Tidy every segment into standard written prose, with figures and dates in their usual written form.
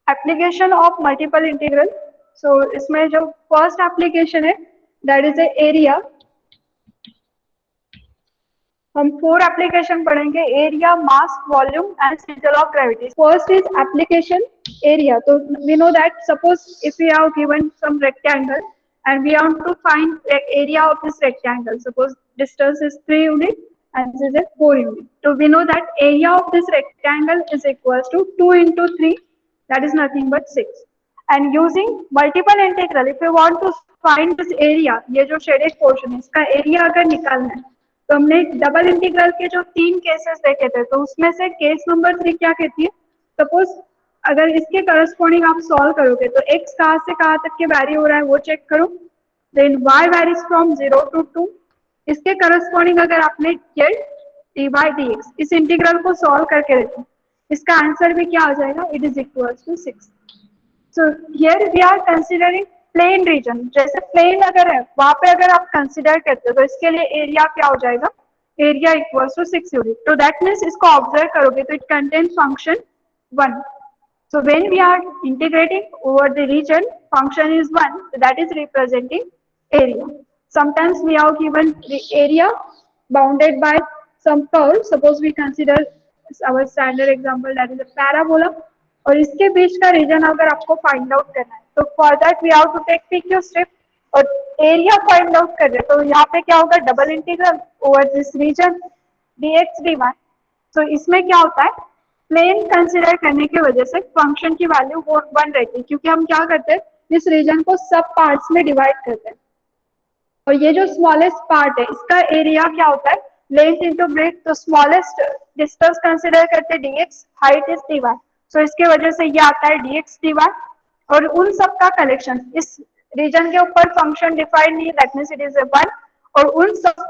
Application of multiple integral. So इसमें जो first application है दैट इज ए एरिया। हम 4 एप्लीकेशन पढ़ेंगे, area, mass, volume and centre of gravity. First is application area. तो we know that suppose if we have given some rectangle and we want to find area of this rectangle. Suppose distance is 3 unit and this is 4 unit. So we know that area of this rectangle is equals to 2 into 3, that is nothing but 6. And using multiple integral, if we want to find this area, ये जो shaded portion है इसका area अगर निकालना है तो हमने double integral के जो 3 केसेस देखे थे, तो उसमें से केस नंबर 3 क्या कहती है, सपोज अगर इसके करस्पॉन्डिंग आप सॉल्व करोगे तो x कहाँ से कहाँ तक के वैरी हो रहा है वो चेक करो, then y varies from 0 to 2। इसके करस्पॉन्डिंग अगर आपने किया dy dx, इस इंटीग्रल को सॉल्व करके देखो, इसका आंसर भी क्या हो जाएगा, it is equal to 6। So here we are considering plane region. जैसे प्लेन अगर है वहां पे अगर आप कंसिडर करते हो तो इसके लिए एरिया क्या हो जाएगा, एरिया इक्वल टू 6 यूनिट। तो दैट मीन्स इसको ऑब्जर्व करोगे तो it contain function 1। So when we are integrating over the region, function is 1, so that is representing area. Sometimes we are given the area bounded by some curve. Suppose we consider our standard example, that is a parabola. और इसके बीच का reason अगर आपको find out करना है तो for that we have to take PQ strip और area find out कर रहे हैं, तो यहाँ पे क्या होगा, double integral over this region dx dy। तो इसमें क्या होता है, प्लेन कंसिडर करने की वजह से फंक्शन की वैल्यू 1 रहती है, क्योंकि हम क्या करते हैं, इस रीजन को सब पार्ट्स में डिवाइड करते हैं। और ये जो स्मॉलेस्ट पार्ट है इसका एरिया क्या होता है, लेंथ इंटू ब्रेथ। तो स्मॉलेस्ट डिस्टेंस कंसिडर करते हैं dx, हाइट इज dy। सो इसके वजह से ये आता है dx dy। और उन सब का कलेक्शन, इस रीजन के ऊपर फंक्शन डिफाइंड नहीं, that means it is a 1। और उन सब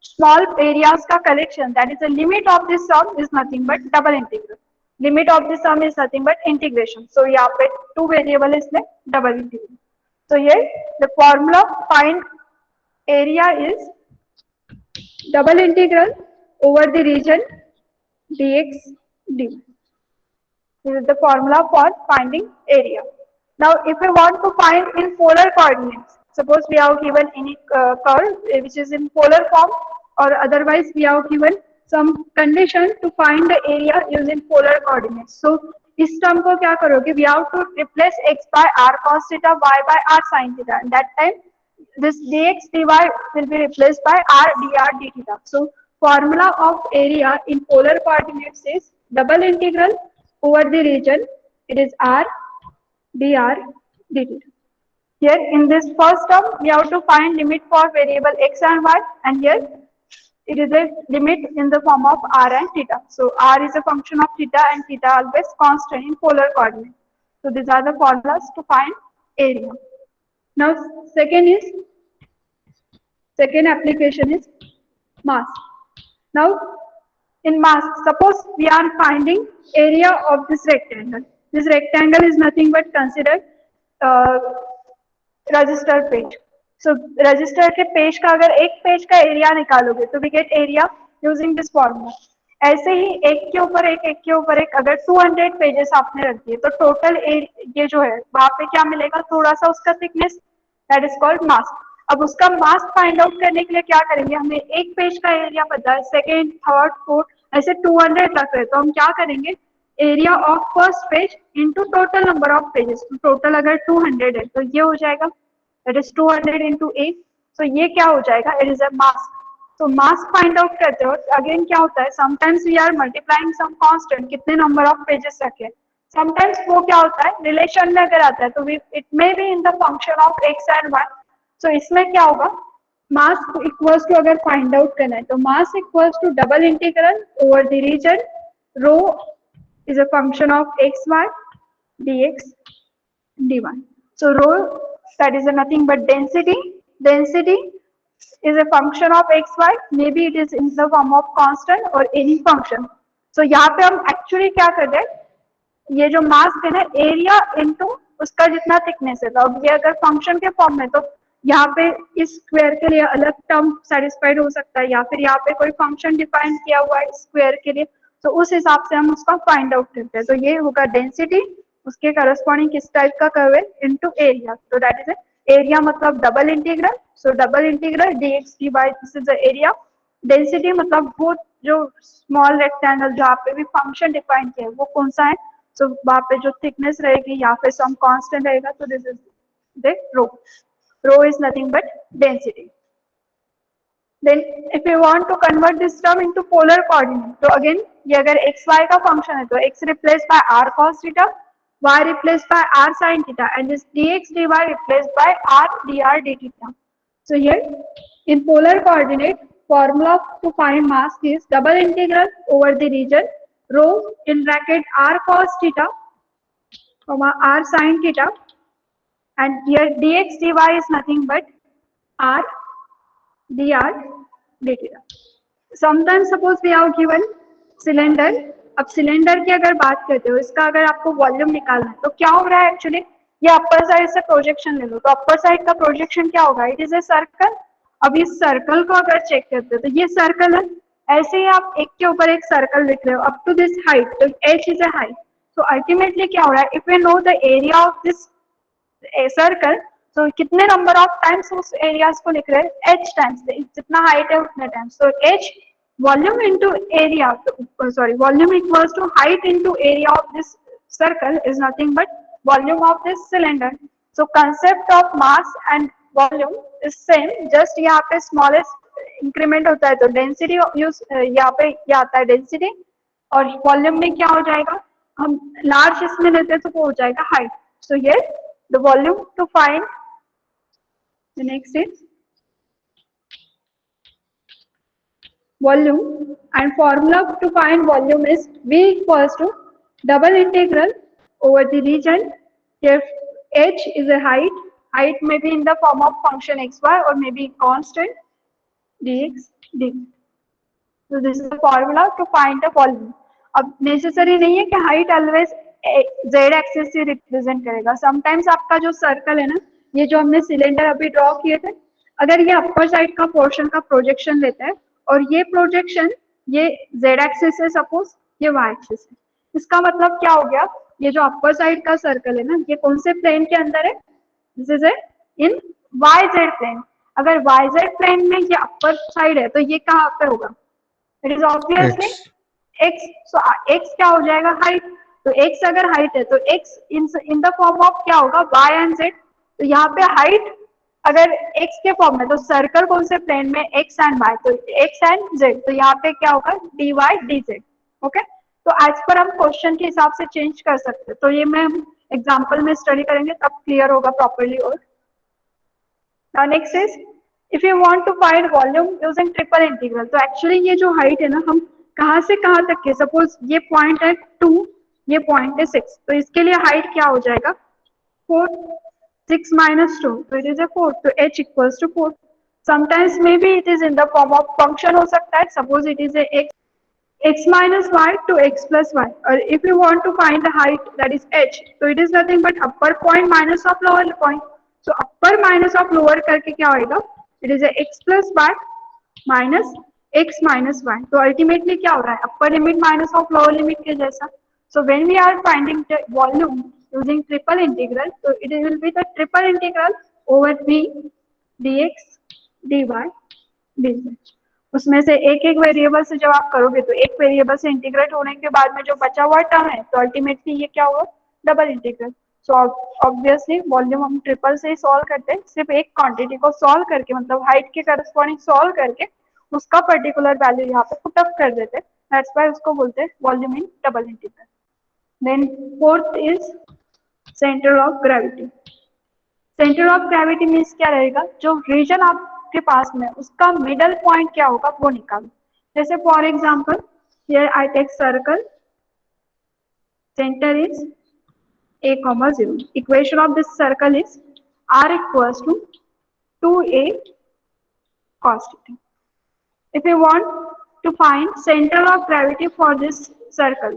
small areas का collection, that is the limit of this sum is nothing but double integral। limit of this sum is nothing but integration। so यहाँ पे 2 variable इसमें double integral। so here the formula find area is double integral over the region dx dy। this is the formula for finding area। now if we want to find in polar coordinates, suppose we have given any curve which is in polar form, or otherwise we have given some condition to find the area using polar coordinates। so इस term को क्या करोगे, we have to replace x by r cos theta, y by r sin theta, and that time this dx dy will be replaced by r dr d theta। so formula of area in polar coordinates is double integral over the region, it is r dr d theta। here in this first term we have to find limit for variable x and y, and here it is a limit in the form of r and theta। so r is a function of theta and theta always constant in polar coordinate। so these are the formulas to find area। now second application is mass। now in mass, suppose we are finding area of this rectangle। this rectangle is nothing but consider register page. So register के page का अगर एक page का area निकालोगे तो we get area using this formula. ऐसे ही एक के ऊपर एक अगर 200 पेजेस आपने रख दिए तो टोटल ये जो है वहां पे क्या मिलेगा, थोड़ा सा उसका थिकनेस, दैट इज कॉल्ड मास। अब उसका मास फाइंड आउट करने के लिए क्या करेंगे, हमें एक पेज का एरिया पता है, सेकेंड, थर्ड, फोर्थ ऐसे 200 रख रहे, तो हम क्या करेंगे, area of first page into total number of pages. Total अगर 200 है तो ये हो जाएगा, दैट इज 200 into 8। सो ये क्या हो जाएगा, इट इज अ मास। तो मास फाइंड आउट करते हो अगेन क्या होता है, sometimes we are multiplying some constant, कितने नंबर ऑफ पेजेस रखे, समटाइम्स वो क्या होता है रिलेशन में अगर आता है तो it may be in the function of X and Y. So इसमें क्या होगा, मास इक्वल्स टू अगर फाइंड आउट करना है तो mass equals to double integral over the region rho is a function of xy dx dy। so rho, that is nothing but density is a function of xy, maybe it is in the form of constant or any function। so यहाँ पे हम actually क्या कर रहे हैं, ये जो मास है ना एरिया इनटू उसका जितना थिकनेस है, तो अब ये अगर फंक्शन के फॉर्म में तो यहाँ पे इस स्क्वायर के लिए अलग टर्म सेटिस्फाइड हो सकता है, या फिर यहाँ पे कोई फंक्शन डिफाइन किया हुआ है स्क्वायर के लिए, तो उस हिसाब से हम उसका फाइंड आउट करते हैं। तो ये होगा डेंसिटी उसके करस्पॉन्डिंग किस टाइप का कर्व है इनटू एरिया, तो दैट इज एरिया मतलब double integral, so double integral dx dy this is the area. Density मतलब वो जो स्मॉल रेक्टेंगल जहाँ पे भी फंक्शन डिफाइन किया है वो कौन सा है, सो वहाँ पे जो थिकनेस रहेगी या फिर सम कांस्टेंट रहेगा, तो this is the rho, rho is nothing but density. Then if you want to convert this term into polar coordinate, तो again ये अगर x y का function है तो x replaced by r cos theta, y replaced by r sin theta, and this dx dy replaced by r dr d theta. So here in polar coordinate, formula to find mass is double integral over the region rho in bracket r cos theta comma r sin theta, and here dx dy is nothing but r dr dtheta. Sometimes suppose we have given cylinder, अब cylinder की अगर बात करते हो, इसका अगर आपको volume निकालना है तो क्या हो रहा है एक्चुअली, ये अपर साइड से प्रोजेक्शन ले लो, तो अपर साइड का प्रोजेक्शन क्या होगा, इट इज ए सर्कल। अब इस सर्कल को अगर चेक करते हो तो ये सर्कल है, ऐसे ही आप एक के ऊपर एक सर्कल लिख रहे हो अप टू दिस हाइट, तो h इज ए हाइट, तो अल्टीमेटली क्या हो रहा है, if we know the area of this circle, तो कितने नंबर ऑफ टाइम्स उस एरियाज को लिख रहे हैं, h टाइम्स, जितना हाइट है उतने टाइम्स, तो h volume into area, sorry, volume equals to height into area of this circle is nothing but volume of this cylinder. So concept of mass and volume is same, just यहाँ पे smallest increment होता है तो density use यहाँ पे क्या आता है density, और volume में क्या हो जाएगा, हम large इसमें लेते हैं तो वो हो जाएगा height. So here the volume to find, the next is volume, and formula to find volume is V equals to double integral over the region, if h is a height, height may be in the form of function xy or may be constant dx dt. So this is the formula to find the volume. अब necessary नहीं है कि height always Z axis से represent करेगा, sometimes आपका जो circle है ना, ये जो हमने सिलेंडर अभी ड्रॉ किए थे, अगर ये अपर साइड का पोर्शन का प्रोजेक्शन लेता है और ये प्रोजेक्शन ये जेड एक्सिस है, सपोज ये वाई एक्सिस है, इसका मतलब क्या हो गया, ये जो अपर साइड का सर्कल है ना, ये कौन से प्लेन के अंदर है, this is in Y Z plane. अगर वाई जेड प्लेन में ये अपर साइड है तो ये कहाँ पे होगा, it is obviously x, so x क्या हो जाएगा, हाइट, तो x अगर हाइट है तो x in the form of क्या होगा, y एंड z, तो यहाँ पे हाइट अगर x के फॉर्म में, तो सर्कल कौन से प्लेन में, x एंड y, तो x एंड z, तो यहाँ पे क्या होगा dy dz, ओके। तो एज पर हम क्वेश्चन के हिसाब से चेंज कर सकते हैं, तो ये मैं एग्जाम्पल में स्टडी करेंगे तब क्लियर होगा प्रॉपरली। और Now next is if you want to find volume using triple integral, तो एक्चुअली ये जो हाइट है ना, हम कहाँ से कहाँ तक के, सपोज ये पॉइंट है 2, ये पॉइंट है 6, तो इसके लिए हाइट क्या हो जाएगा 4, 6 minus 2, तो इट इज ए 4, तो h equals to 4। Sometimes may be it is in the form of function हो सकता है, suppose it is a x minus y to x plus y, or if you want to find the height, that is h, so it is nothing but upper point minus of lower point, so upper minus of lower करके क्या होएगा, it is a x plus y minus x minus y, तो ultimately क्या हो रहा है upper limit minus of lower limit के जैसा। So when we are finding the volume using triple integral, so it will be the triple integral over v dx dy dz, उसमें से एक एक वेरिएबल से जब आप करोगे तो एक वेरिएबल से इंटीग्रेट होने के बाद में जो बचा हुआ टर्म है, तो अल्टीमेटली ये क्या होगा double integral. So obviously volume हम ट्रिपल से ही सॉल्व करते हैं, सिर्फ एक क्वांटिटी को सॉल्व करके, मतलब हाइट के करस्पॉन्डिंग सॉल्व करके उसका पर्टिकुलर वैल्यू यहाँ पे पुट अप कर देते हैं, दैट्स व्हाई उसको बोलते हैं volume in double integral. Then fourth is centre of gravity. Centre of gravity means क्या रहेगा, जो रीजन आपके पास में उसका मिडल पॉइंट क्या होगा वो निकालो। जैसे for example here I take circle, centre is a comma 0, equation of this circle is r equals to 2a cos theta. If you want to find center of gravity for this circle,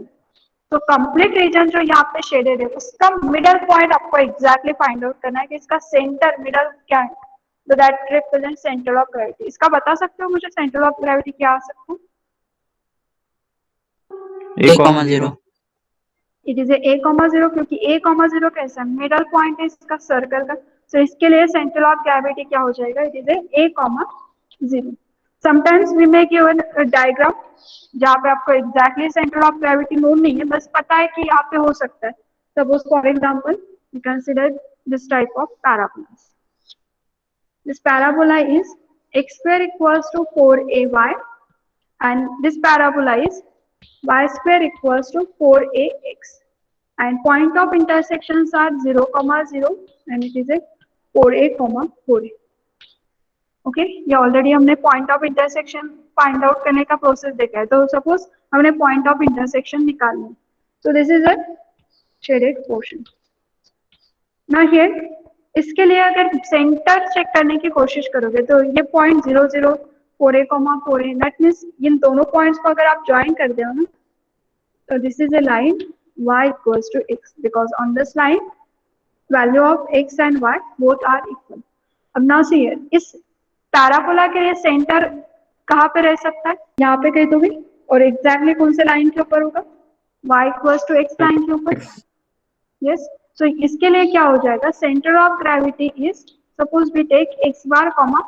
तो complete reason जो यहाँ पे shaded है उसका middle point आपको exactly find out करना है कि इसका सेंटर मिडल क्या है, तो that represent centre of gravity. इसका बता सकते हो मुझे सेंटर ऑफ ग्रेविटी क्या आ सकता है, 1,0, it is a comma zero, क्योंकि ए कॉमा जीरो कैसा मिडल पॉइंट है इसका सर्कल का, तो इसके लिए सेंटर ऑफ ग्रेविटी क्या हो जाएगा, it is a comma zero. Sometimes we make given diagram जहाँ पे आपको exactly centre of gravity known नहीं है, बस पता है कि यहाँ पे हो सकता है. Suppose for example we consider this type of parabola. This parabola is x square equals to 4ay, and this parabola is y square equals to 4ax, and point of intersections are 0, 0 and it is a 4a, 4a. Okay, ये already हमने point of intersection find out करने का process देखा है. तो suppose हमने point of intersection निकालना है, so this is a shaded portion. Now here इसके लिए अगर सेंटर चेक करने की कोशिश करोगे तो ये point 0, 0, 4a, 4a, that means in दोनों पॉइंट्स को अगर आप ज्वाइन कर दो ना, तो this is a line y equals to x, because on this line value of x and y both are equal. अब now see here, इस पैराबोला के लिए सेंटर कहाँ पे रह सकता है, यहाँ पे कहीं तो भी, और एग्जैक्टली कौन से लाइन के ऊपर होगा, y equals to x line के ऊपर. यस, सो इसके लिए क्या हो जाएगा, centre of gravity is, suppose we take x bar comma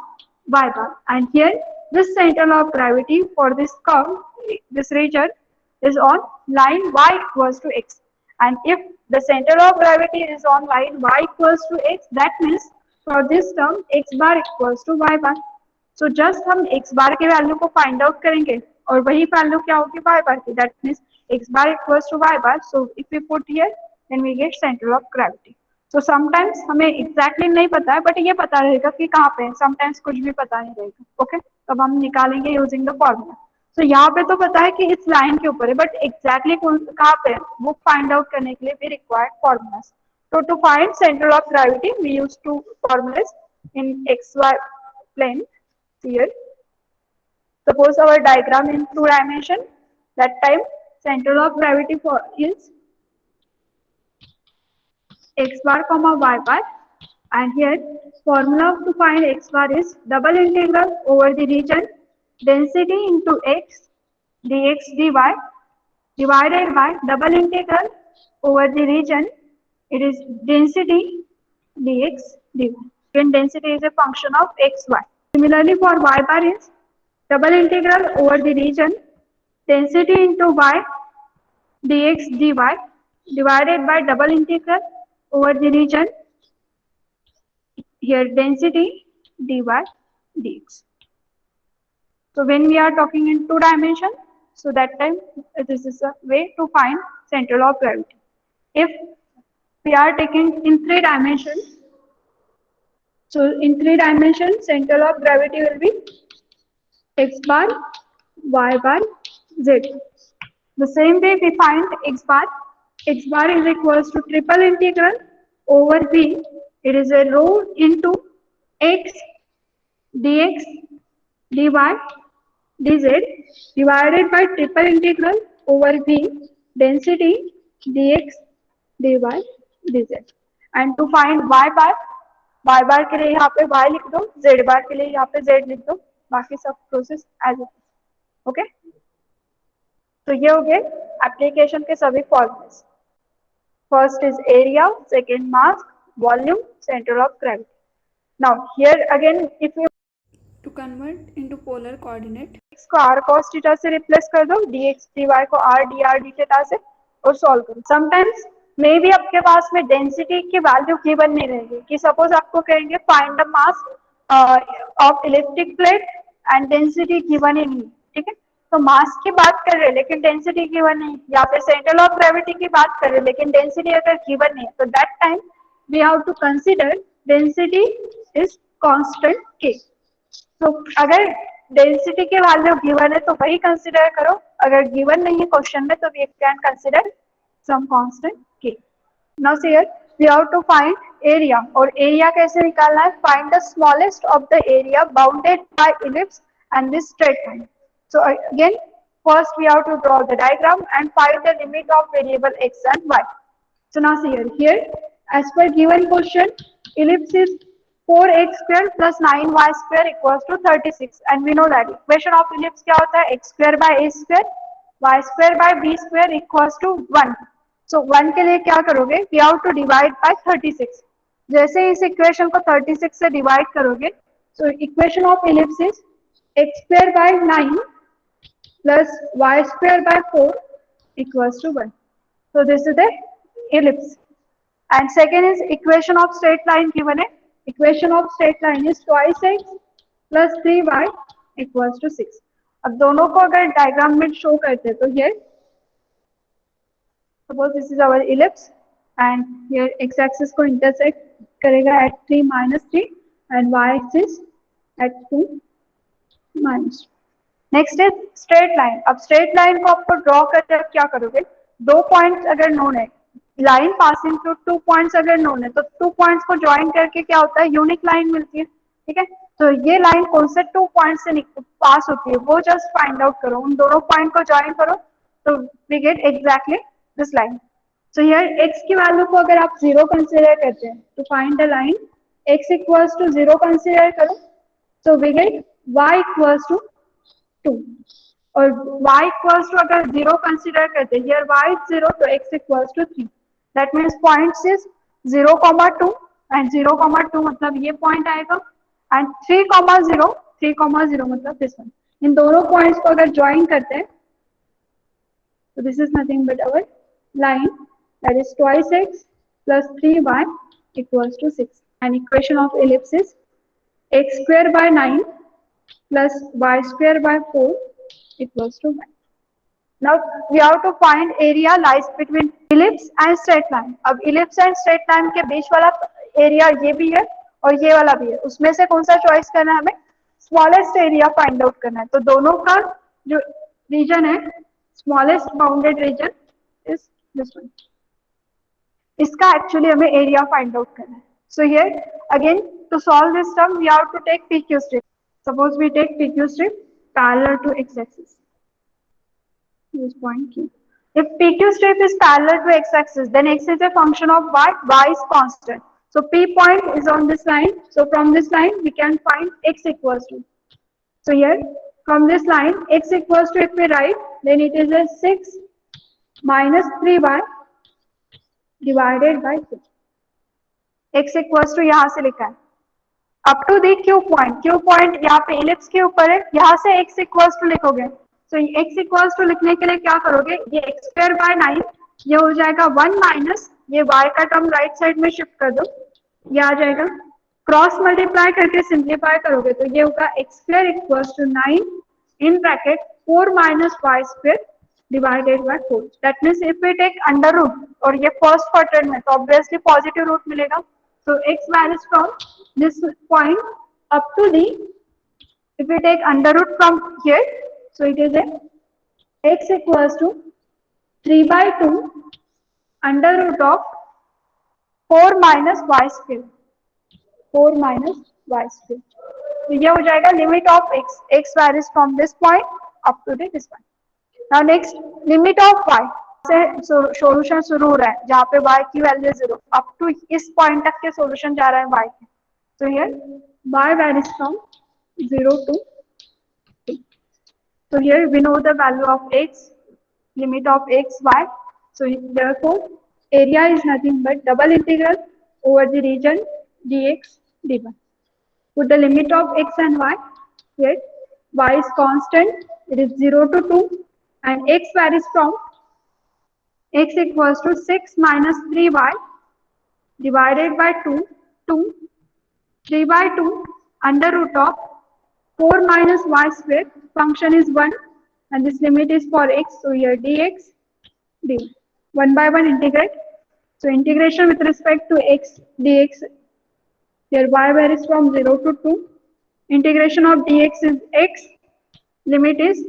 y bar, and here this center of gravity for this curve, this region is on line y equals to x, and if the center of gravity is on line y equals to x, that means for this term x bar equals to y bar. So just हम x bar के value को find out करेंगे और वही value क्या होगी y bar की, that means x bar equals to y bar. So if we put here, then we get center of gravity. So sometimes हमें exactly नहीं पता है, but ये पता रहेगा कि कहाँ पे है. Sometimes कुछ भी पता नहीं रहेगा. Okay, तब हम निकालेंगे using the formula. So यहाँ पे तो पता है कि इस लाइन के ऊपर है, but exactly कहाँ पे है वो find out करने के लिए we require formulas. So to find center of gravity, we use two formulas in xy plane. Here, suppose our diagram in 2 dimension. That time center of gravity for is x bar comma y bar, and here formula to find x bar is double integral over the region density into x dx dy divided by double integral over the region, it is density dx dy, when density is a function of xy. Similarly for y bar is double integral over the region density into y dx dy divided by double integral over the region, here density dy dx. So when we are talking in 2 dimension, so that time this is a way to find center of gravity. If we are taking in 3 dimensions, so in 3 dimensions center of gravity will be x bar, y bar, z. The same way we find x bar. X bar is equals to triple integral over v, it is a rho into x dx dy dz divided by triple integral over v density dx dy dz. And to find y bar के लिए यहाँ पे y लिख दो, z bar के लिए यहाँ पे z लिख दो, बाकी सब process as it is. Okay, तो ये हो गए एप्लीकेशन के सभी फॉर्मूले. First is area, second mass, volume, center of gravity. Now here again, if you to convert into polar coordinate, x को r cos theta से replace कर दो, dx dy को r dr d theta से, और solve करो. Sometimes मे भी आपके पास में डेंसिटी की वैल्यू गिवन नहीं रहेगी, कि सपोज आपको कहेंगे find the mass of electric plate and density given ही नहीं, ठीक है. तो मास की बात कर रहे हैं लेकिन डेंसिटी गिवन नहीं, या फिर सेंटर ऑफ ग्रेविटी की बात कर रहे हैं लेकिन डेंसिटी अगर गिवन नहीं है, तो that time we have to consider density is constant के. तो अगर डेंसिटी की वैल्यू गिवन है तो वही कंसीडर करो, अगर गिवन नहीं है क्वेश्चन में तो we can consider some constant K. Now see here we have to find area, और एरिया कैसे निकालना है, find the smallest of the area bounded by ellipse and this straight line. So again, first we have to draw the diagram and find the limit of variable x and y. So now see here as per given question, ellipse is 4x square plus 9y square equals to 36, and we know that equation of ellipse क्या होता है, x square by a square y square by b square equals to 1. सो 1 के लिए क्या करोगे, we have to divide by 36. जैसे इस equation को 36 से डिवाइड करोगे, so equation of ellipse is x square by 9 plus y square by 4 equals to 1. So this is the ellipse. And second is equation of straight line given है. Equation of straight line is twice x plus 3y equals to 6. अब दोनों को अगर diagram में show करते हैं तो ये suppose this is our ellipse and here x axis को intersect करेगा at 3 minus 3 and y axis at 2 minus 2. Next is straight line. अब स्ट्रेट लाइन को आपको ड्रॉ करते हैं, क्या करोगे, 2 पॉइंट्स अगर नोन है, लाइन पासिंग थ्रू 2 पॉइंट्स अगर नोन है, तो 2 पॉइंट्स को ज्वाइन करके क्या होता है, यूनिक लाइन मिलती है. ठीक है, तो ये लाइन कौन से 2 पॉइंट से पास होती है वो जस्ट फाइंड आउट करो, उन दोनों पॉइंट को ज्वाइन करो तो we get exactly this line. So here x की वैल्यू को अगर आप 0 कंसीडर करते हैं तो find the line x equals to 0 consider करो, so we get y equals to 2 और y इक्वल्स टू अगर 0 कंसीडर करते हैं, हियर y इज 0 तो x equals to 3. That means points is 0,2 and 0,2 मतलब ये पॉइंट आएगा एंड 3,0 3,0 मतलब दिस वन. इन दोनों पॉइंट्स को अगर ज्वाइन करते हैं तो this is nothing but our line that is twice x plus 3y equals to 6. and equation of ellipse is x square by 9 plus y square by 4 equals to 1. Now we have to find area lies between ellipse and straight line. अब ellipse and straight line के बीच वाला area ये भी है और ये वाला भी है, उसमें से कौन सा चॉइस करना है हमें, स्मॉलेस्ट एरिया फाइंड आउट करना है. तो दोनों का जो रीजन है, smallest bounded region is this one. इसका एक्चुअली हमें एरिया फाइंड आउट करना है. So here again to solve this term we have to take PQ strip. Suppose we take PQ strip parallel to x-axis. This point Q. If PQ strip is parallel to x-axis, then x is a function of y. Y is constant. So P point is on this line. So from this line we can find x equals to. So here from this line x equals to, if we write, then it is a 6 minus 3y divided by 6. x equals to यहाँ से लिखा है up to the Q point यहाँ पे ellipse के ऊपर है, यहाँ से x इक्वल्स टू लिखोगे. सो x इक्वल्स टू लिखने के लिए क्या करोगे, ये x स्क्वायर बाय 9 ये हो जाएगा 1 माइनस ये y का टर्म राइट साइड में शिफ्ट कर दो, ये आ जाएगा. क्रॉस मल्टीप्लाई करके सिंप्लीफाई करोगे तो ये होगा x square equals to 9 in bracket 4 minus y square divided by 4. That means if we take under root और ये फर्स्ट क्वाड्रेंट में तो ऑब्वियसली पॉजिटिव रूट मिलेगा. So x varies from this point up to the, if we take under root from here, so it is a x equals to 3 by 2 under root of 4 minus y square. 4 minus y square. तो ये हो जाएगा limit of x. X varies from this point up to this point. Now next limit of y. से solution शुरू हो रहा है जहाँ पे y की वैल्यू 0 अप टू इस पॉइंट तक के सॉल्यूशन जा रहा है y के. तो here y varies from 0 to 2. So here we know the value of x, limit of x, y. So therefore area is nothing but double integral over the region dx dy. Put the limit of x and y. Here y is constant, it is 0 to 2 and x varies from x equals to 6 minus 3y divided by 2, 3 by 2 under root of 4 minus y square, function is 1 and this limit is for x, so here dx dy. 1 by 1 integrate. So integration with respect to x dx, here y varies from 0 to 2. Integration of dx is x, limit is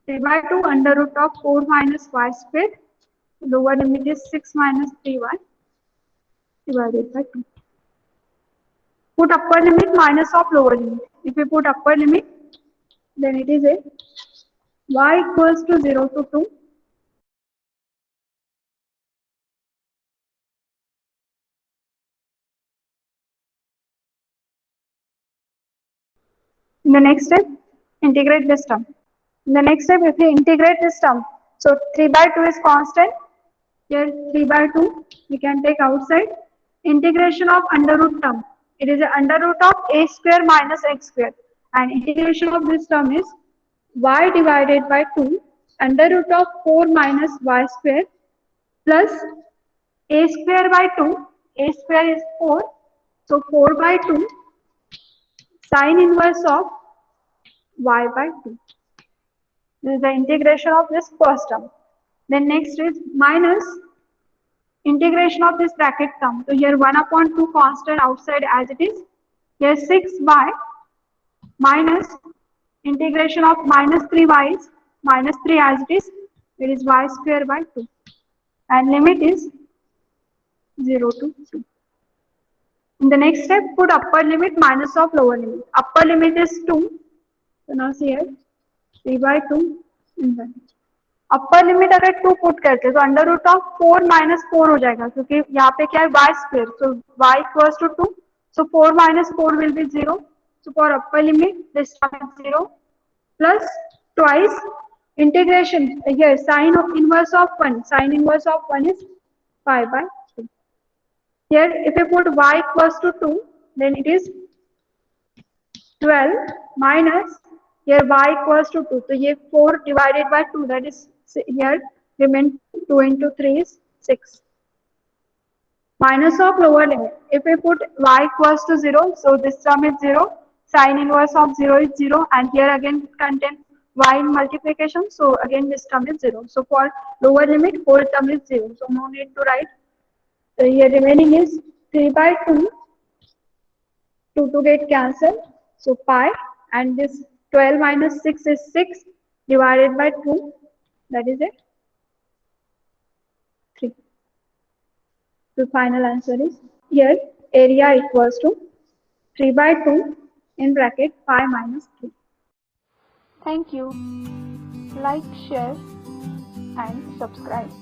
3 by 2 under root of 4 minus y square. Lower limit is 6 minus 3y divided by 2. Put upper limit minus of lower limit. If we put upper limit, then it is a y equals to 0 to 2. In the next step, integrate this term. In the next step, if we integrate this term, so 3 by 2 is constant, Here 3 by 2 we can take outside. Integration of under root term. It is a under root of a square minus x square, and integration of this term is y divided by 2 under root of 4 minus y square plus a square by 2. A square is 4, so 4 by 2 sine inverse of y by 2. This is the integration of this first term. Then next is minus integration of this bracket term. So here 1 upon 2 constant outside as it is. Here 6y minus integration of minus 3y is minus 3 as it is. It is y square by 2. And limit is 0 to 3. In the next step, put upper limit minus of lower limit. Upper limit is 2. So now see here 3 by 2 in the upper limit अगर 2 put करते हैं तो under root of 4 minus 4 हो जाएगा, क्योंकि यहाँ पे क्या है y square, so y equals to 2, so 4 minus 4 will be 0, so for upper limit this term is 0 plus twice integration here sine inverse of 1, sine inverse of 1 is 5 by 3. Here if you put y equals to 2, then it is 12 minus here y equals to 2, so ये 4 divided by 2, that is here remain 2 into 3 is 6. Minus of lower limit. If we put y equals to 0, so this term is 0, sine inverse of 0 is 0, and here again contain y in multiplication, so again this term is 0. So for lower limit, whole term is 0, so no need to write. So here remaining is 3 by 2, 2 to get cancelled, so pi, and this 12 minus 6 is 6 divided by 2, that is it, 3. The final answer is here area equals to 3 by 2 in bracket 5 minus 3. Thank you. Like, share and subscribe.